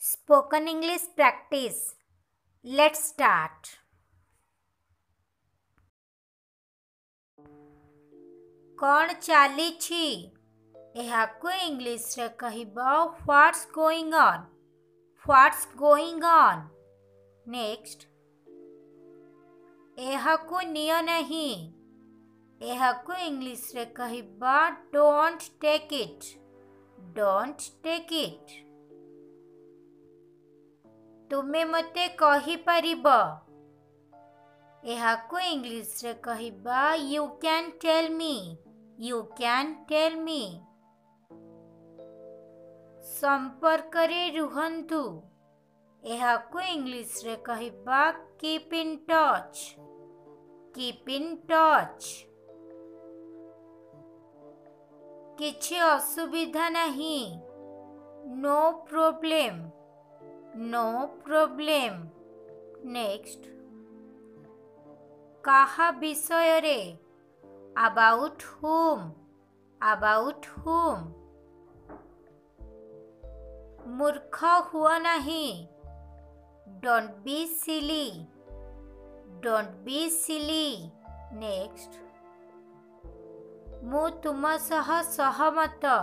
Spoken English practice. Let's start. कौन चालीछि एहाकु English रे कहिबा what's going on. What's going on. Next एहाकु नियो नहीं एहाकु इंग्लिश रे कहिबा don't take it. Don't take it. तुमे मते कहि परिब एहाकु इंग्लिश रे कहिबा you can tell me. You can tell me. संपर्क रे रुहंतु एहाकु इंग्लिश रे कहिबा keep in touch. Keep in touch. किछि असुविधा नहीं no problem. No problem. Next काहा विषय रे अबाउट whom. About whom. मूर्ख हुआ नहीं don't be silly. Don't be silly. Next मु तुम सह सहमत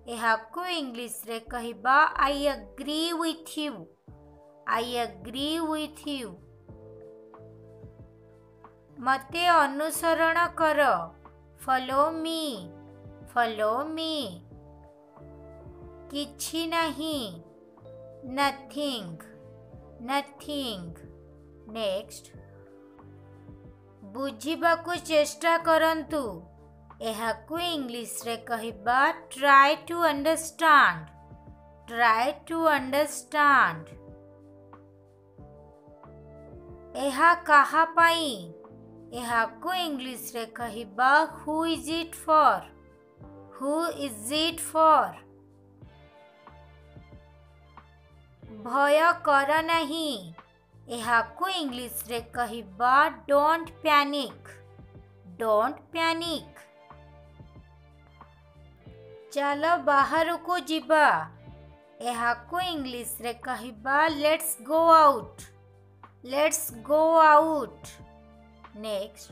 एहाकु इंग्लिश रे कहिबा I agree with you. I agree with you. मते अनुसरण कर फॉलो मी. Follow me. किछि नहीं नथिंग. नथिंग. नेक्स्ट बुझिबाकु चेष्टा करंतु एहाकु इंग्लिश रे कहिबा try to understand. Try to understand. एहा काहा पाई एहाकु इंग्लिश रे कहिबा who is it for. Who is it for. भय कर नहीं एहाकु इंग्लिश रे कहिबा डोंट पैनिक. Don't panic. चलो बाहर को जिबा एहाकु इंग्लिश रे कहिबा let's go out. Let's go out. Next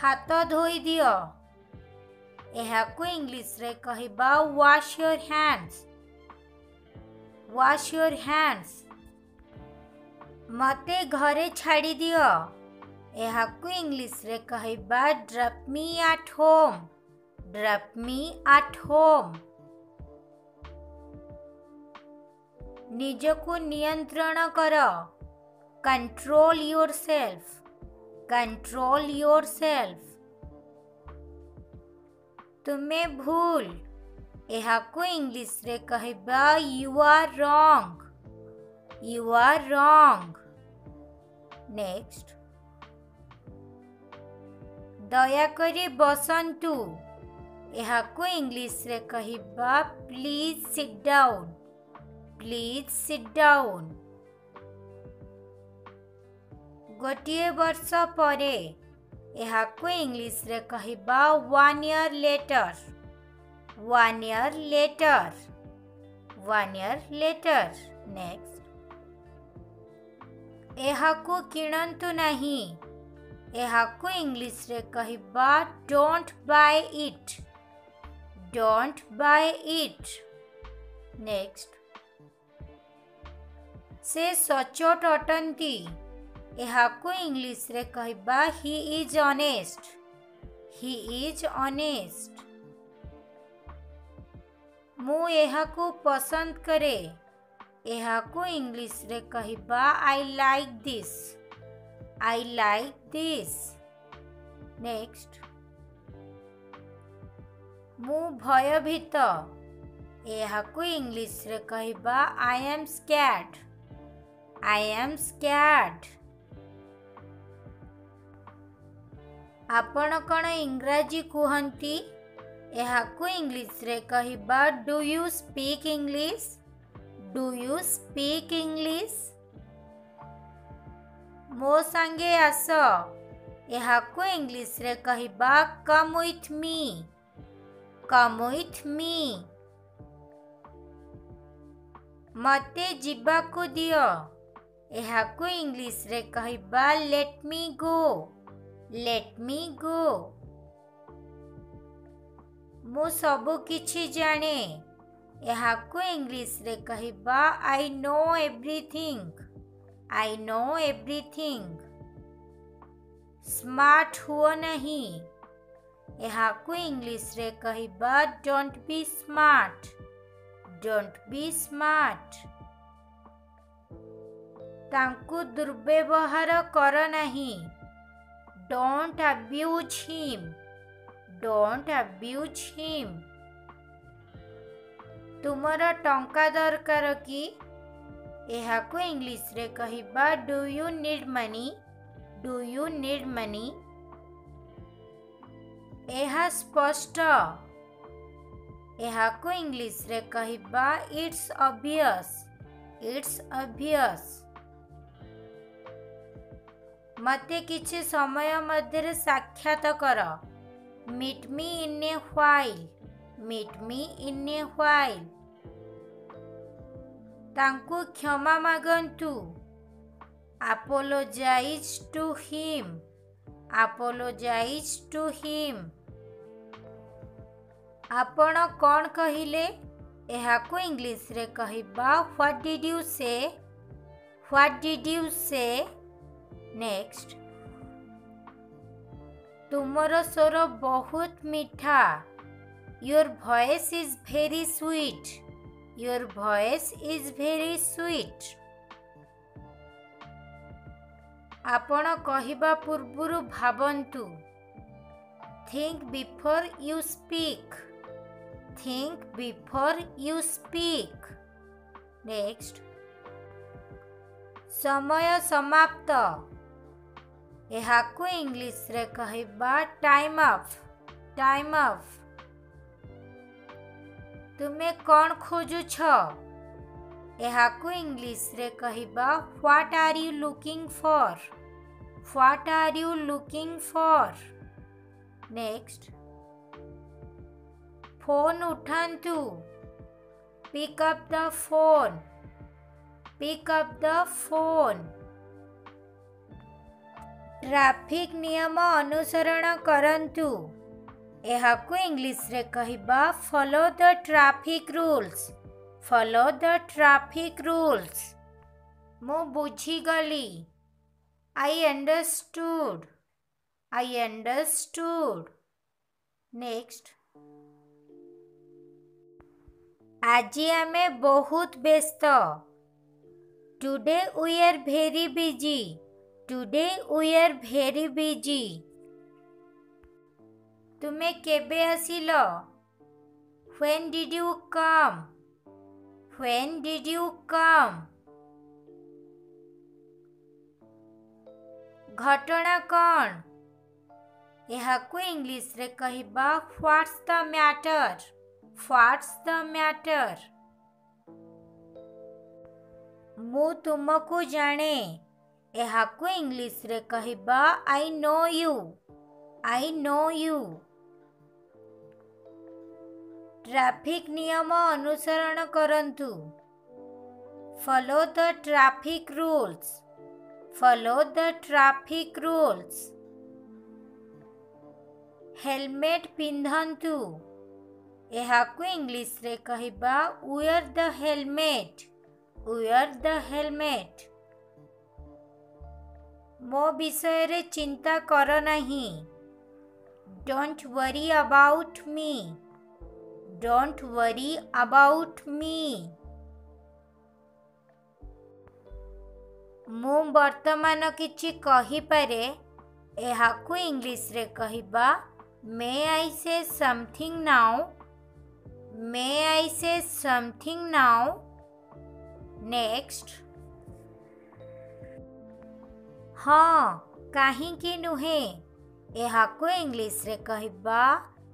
हाथ धोई दियो एहाकु इंग्लिश रे कहिबा wash your hands. Wash your hands. मते घरे छाड़ी दियो एहाकु इंग्लिश रे कहिबा drop me at home. Drop me at home. निजको नियंत्रण कर कंट्रोल योरसेल्फ. Control yourself. तुमे भूल एहाकु इंग्लिश रे कहिबा you are wrong. You are wrong. Next दयाकरी बसंतु एहाकु इंग्लिश रे कहिबा please sit down. Please sit down. गोटिए वर्ष परे एहाकु इंग्लिश रे कहिबा 1 year later. 1 year later. 1 year later. Next एहाकु किणंतु नहीं एहाकु इंग्लिश रे कहिबा don't buy it. Don't buy it. Next से सचोट अटंती एहाकु इंग्लिश रे कहिबा he is honest. He is honest. मु एहाकु पसंद करे एहाकु इंग्लिश रे कहिबा I like this. I like this. Next मु भयभीत एहाकु इंग्लिश रे कहिबा I am scared. I am scared. आपण कण इंग्राजी कुहंती एहाकु इंग्लिश रे कहिबा do you speak English. Do you speak English. मो संगे आस एहाकु इंग्लिश रे कहिबा come with me. Come with me. मते जिबाकु दियो एहाकु इंग्लिश रे कहिबा let me go let me गो। मु सबु किछि जाने एहाकु इंग्लिश रे कहिबा I know everything I know everything. Smart हुओ नहीं एहाकु इंग्लिश रे कहिबा don't be smart don't be smart. तांकु दुर्व्यवहार कर नहीं don't abuse him don't abuse him. तुमर टंका दरकार कि एहाकु इंग्लिश रे कहिबा do you need money do you need money. एहा स्पष्ट एहाकु इंग्लिश रे कहिबा इट्स ऑब्वियस इट्स ऑब्वियस। मते किछि समय मध्यरे साक्षात कर meet me in A while meet me in A while. तांकु क्षमा मागंतु apologize to him apologize to him। आपण कौन कहिले एहाकु इंग्लिश रे कहिबा what did you say what did you say. Next तुमर स्वर बहुत मीठा your voice is very sweet your voice is very sweet. आपण कहिबा पूर्वरु भाबंतु think before you speak think before you speak. Next समय समाप्त एहाकु इंग्लिश रे कहिबा टाइम ऑफ टाइम ऑफ। तुमे कौन खोजु छ एहाकु इंग्लिश रे कहिबा what are you looking for what are you looking for. Next phone उठांतु pick up the phone pick up the phone. Traffic नियम अनुसरण करंतु एहाकु इंग्लिश रे कहिबा follow the traffic rules follow the traffic rules. मु बुझी गली I understood I understood. Next आजी आमे बहुत व्यस्त today we are very busy today we are very busy. तुमे केबे आसिलो when did you come when did you come. घटना कौन एहाकु इंग्लिश रे कहिबा what's the matter what's the matter. मु तुमको जाने एहाकु इंग्लिश रे कहिबा I know you I know you. Traffic नियम अनुसरण करंतु follow the traffic rules follow the traffic rules. Helmet पिंधंतु एहाकु इंग्लिश रे कहिबा wear the helmet wear the helmet. मो विषय रे चिंता कर नहीं don't worry about me don't worry about me. मु वर्तमान किछि कहि पारे एहाकु इंग्लिश रे कहिबा मे आई से समथिंग नाउ मे आई से समथिंग नाउ। नेक्स्ट हाँ काहींकी नुहे एहाकु इंग्लिश रे कहिबा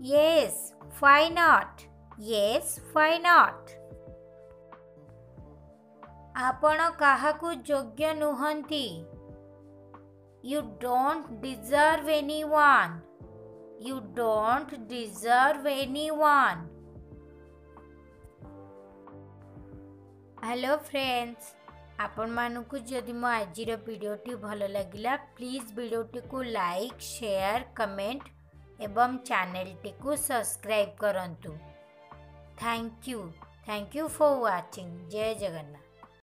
yes why not yes why not. आपण काहाकु योग्य नुहंती you don't deserve anyone you don't deserve anyone. Hello friends, आपण मानकु जदि मो आजिर वीडियोटी भल लगिला प्लीज वीडियोटी को लाइक शेयर कमेंट एवं चैनलटी को सब्सक्राइब करंतु। Thank you for watching. जय जगन्नाथ।